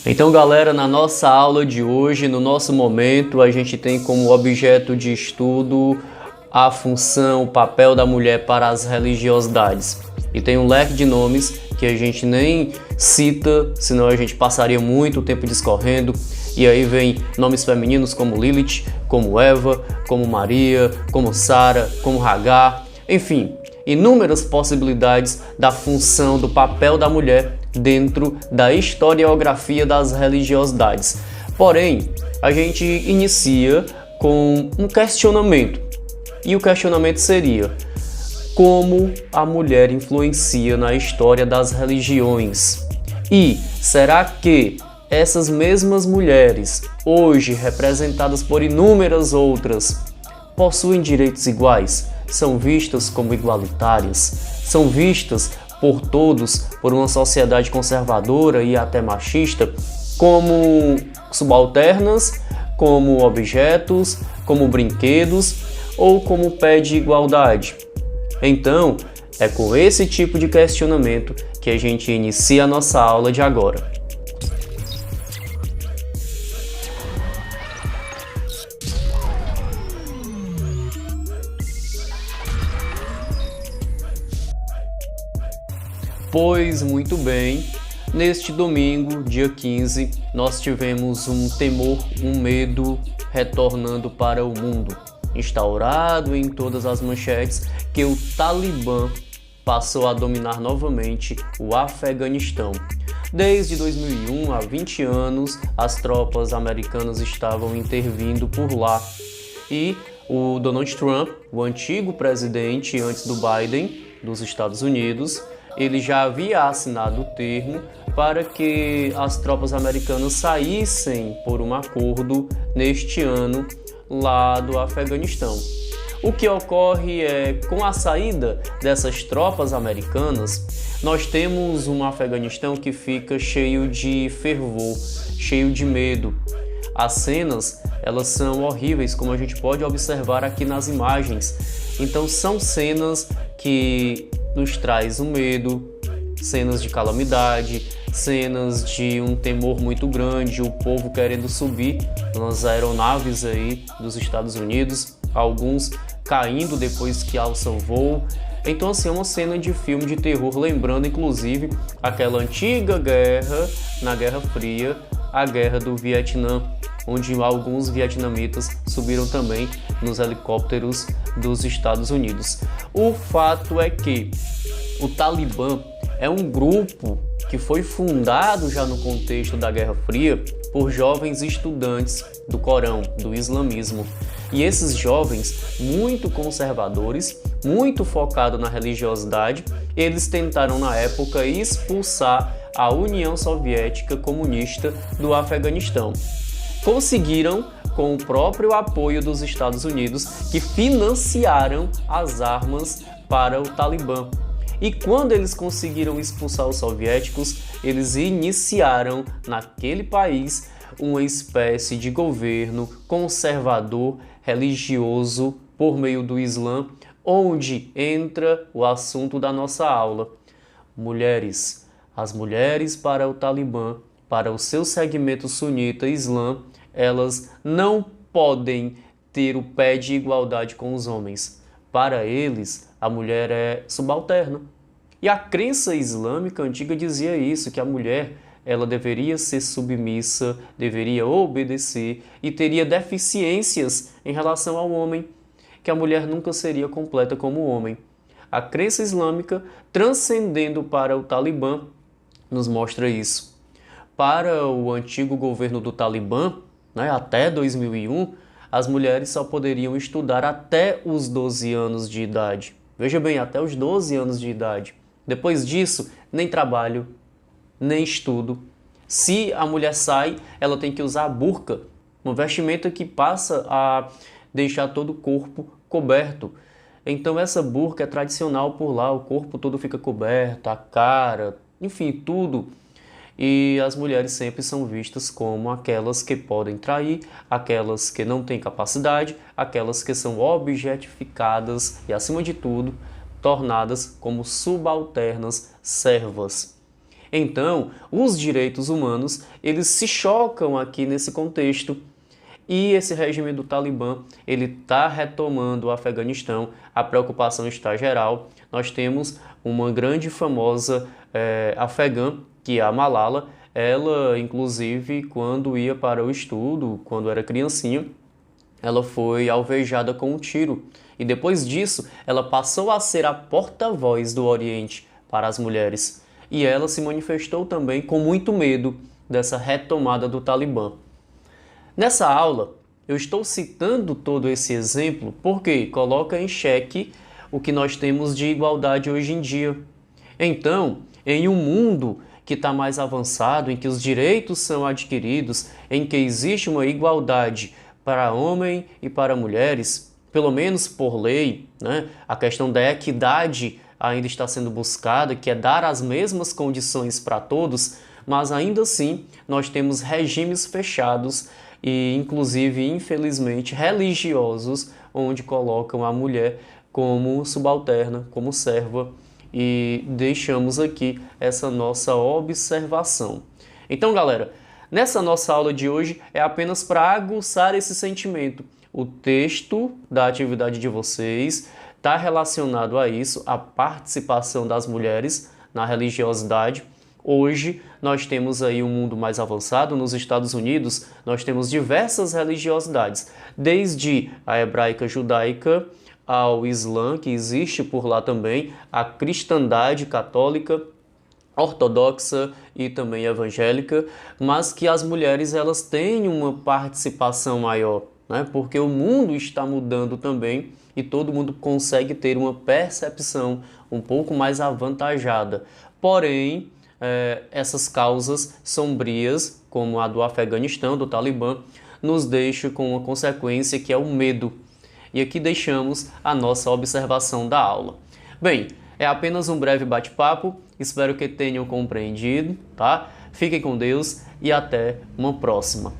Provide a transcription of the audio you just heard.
Então, galera, na nossa aula de hoje, no nosso momento, a gente tem como objeto de estudo a função, o papel da mulher para as religiosidades. E tem um leque de nomes que a gente nem cita, senão a gente passaria muito tempo discorrendo. E aí vem nomes femininos como Lilith, como Eva, como Maria, como Sara, como Hagar, enfim, inúmeras possibilidades da função, do papel da mulher dentro da historiografia das religiosidades. Porém, a gente inicia com um questionamento. E o questionamento seria: como a mulher influencia na história das religiões? E será que essas mesmas mulheres, hoje representadas por inúmeras outras, possuem direitos iguais? São vistas como igualitárias? São vistas por todos, por uma sociedade conservadora e até machista, como subalternas, como objetos, como brinquedos ou como pé de igualdade? Então, é com esse tipo de questionamento que a gente inicia a nossa aula de agora. Pois muito bem, neste domingo, dia 15, nós tivemos um temor, um medo retornando para o mundo, instaurado em todas as manchetes que o Talibã passou a dominar novamente o Afeganistão. Desde 2001, há 20 anos, as tropas americanas estavam intervindo por lá e o Donald Trump, o antigo presidente antes do Biden dos Estados Unidos, ele já havia assinado o termo para que as tropas americanas saíssem por um acordo neste ano lá do Afeganistão. O que ocorre é, com a saída dessas tropas americanas, nós temos um Afeganistão que fica cheio de fervor, cheio de medo. As cenas, elas são horríveis, como a gente pode observar aqui nas imagens. Então são cenas que nos traz um medo, cenas de calamidade, cenas de um temor muito grande, o povo querendo subir nas aeronaves aí dos Estados Unidos, alguns caindo depois que alçam voo. Então assim, é uma cena de filme de terror, lembrando inclusive aquela antiga guerra, na Guerra Fria, a Guerra do Vietnã, onde alguns vietnamitas subiram também nos helicópteros dos Estados Unidos. O fato é que o Talibã é um grupo que foi fundado já no contexto da Guerra Fria por jovens estudantes do Corão, do islamismo. E esses jovens, muito conservadores, muito focados na religiosidade, eles tentaram na época expulsar a União Soviética Comunista do Afeganistão. Conseguiram com o próprio apoio dos Estados Unidos, que financiaram as armas para o Talibã. E quando eles conseguiram expulsar os soviéticos, eles iniciaram naquele país uma espécie de governo conservador, religioso, por meio do Islã, onde entra o assunto da nossa aula. Mulheres. As mulheres para o Talibã, para o seu segmento sunita Islã, elas não podem ter o pé de igualdade com os homens. Para eles, a mulher é subalterna. E a crença islâmica antiga dizia isso, que a mulher ela deveria ser submissa, deveria obedecer e teria deficiências em relação ao homem, que a mulher nunca seria completa como o homem. A crença islâmica, transcendendo para o Talibã, nos mostra isso. Para o antigo governo do Talibã, até 2001, as mulheres só poderiam estudar até os 12 anos de idade. Veja bem, até os 12 anos de idade. Depois disso, nem trabalho, nem estudo. Se a mulher sai, ela tem que usar a burca, uma vestimenta que passa a deixar todo o corpo coberto. Então essa burca é tradicional por lá, o corpo todo fica coberto, a cara, enfim, tudo. E as mulheres sempre são vistas como aquelas que podem trair, aquelas que não têm capacidade, aquelas que são objetificadas e, acima de tudo, tornadas como subalternas servas. Então, os direitos humanos, eles se chocam aqui nesse contexto. E esse regime do Talibã, ele está retomando o Afeganistão, a preocupação está geral. Nós temos uma grande e famosa afegã, que é a Malala. Ela, inclusive, quando ia para o estudo, quando era criancinha, ela foi alvejada com um tiro. E depois disso, ela passou a ser a porta-voz do Oriente para as mulheres. E ela se manifestou também com muito medo dessa retomada do Talibã. Nessa aula, eu estou citando todo esse exemplo porque coloca em xeque o que nós temos de igualdade hoje em dia. Então, em um mundo que está mais avançado, em que os direitos são adquiridos, em que existe uma igualdade para homem e para mulheres, pelo menos por lei, né? A questão da equidade ainda está sendo buscada, que é dar as mesmas condições para todos, mas ainda assim nós temos regimes fechados e, inclusive, infelizmente, religiosos, onde colocam a mulher como subalterna, como serva, e deixamos aqui essa nossa observação. Então, galera, nessa nossa aula de hoje é apenas para aguçar esse sentimento. O texto da atividade de vocês está relacionado a isso, a participação das mulheres na religiosidade. Hoje nós temos aí um mundo mais avançado. Nos Estados Unidos nós temos diversas religiosidades, desde a hebraica judaica ao Islã, que existe por lá também, a cristandade católica, ortodoxa e também evangélica, mas que as mulheres elas têm uma participação maior, né? Porque o mundo está mudando também e todo mundo consegue ter uma percepção um pouco mais avantajada. Porém, essas causas sombrias, como a do Afeganistão, do Talibã, nos deixam com uma consequência que é o medo. E aqui deixamos a nossa observação da aula. Bem, é apenas um breve bate-papo, espero que tenham compreendido, tá? Fiquem com Deus e até uma próxima.